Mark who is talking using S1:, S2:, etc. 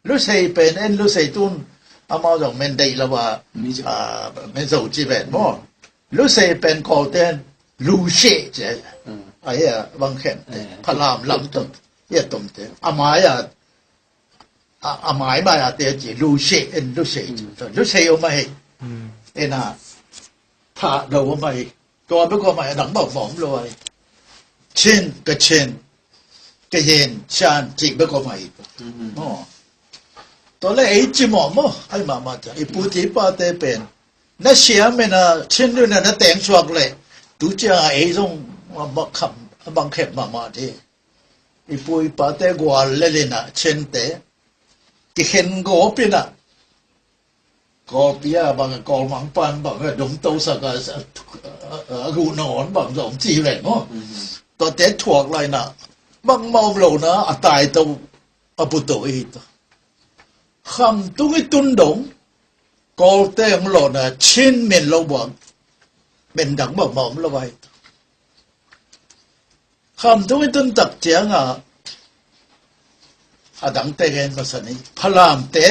S1: lúc xây bên en lúc xây tuôn mà dòng mình đây làว่าmình giàu chi bên mà lúc xây bên cổ tên lưu xây chứ ấy bằng khenพระรามลำตุเยตุมเตอาไม้มาเตจิลูเชนลูเชลูเชอมาเอ็น่ะถ้าเราไม่ตัวไม่ก็ไม่หนังบอกหมอมเลยเช่นก็เช่นก็เย็นชานจิไม่ก็ไม่อ๋อตัวเล็กไอ้จิหมอมไอ้มาจ้ะไอ้ปุถุปาเตเป็นนั่นเสียมันน่ะเช่นด้วยนั่นแต่งชวกเลยดูจ้าไอ้ตรงบังคับบางเข็มมาทีไอ้ปุยปาเตกว่าเล่นน่ะเช่นเตที่เห็นก็เป็นอ่ะก็เปียบางก็มังปันบางก็ดมโตสักกูนอนบางสองจีแหล่งอ๋อตอนเด็ดถ่วงเลยน่ะบางมองเรานะตายตัวปุตโตอีกคำตุ้งตุนดงก็เต้ของเราน่ะชิ้นเม็นเราบอกเป็นดังบอกหมอมเราไว้คำตุ้งตุนตักเจียงอ่ะดังเตะกันมาสนิพลามเตะ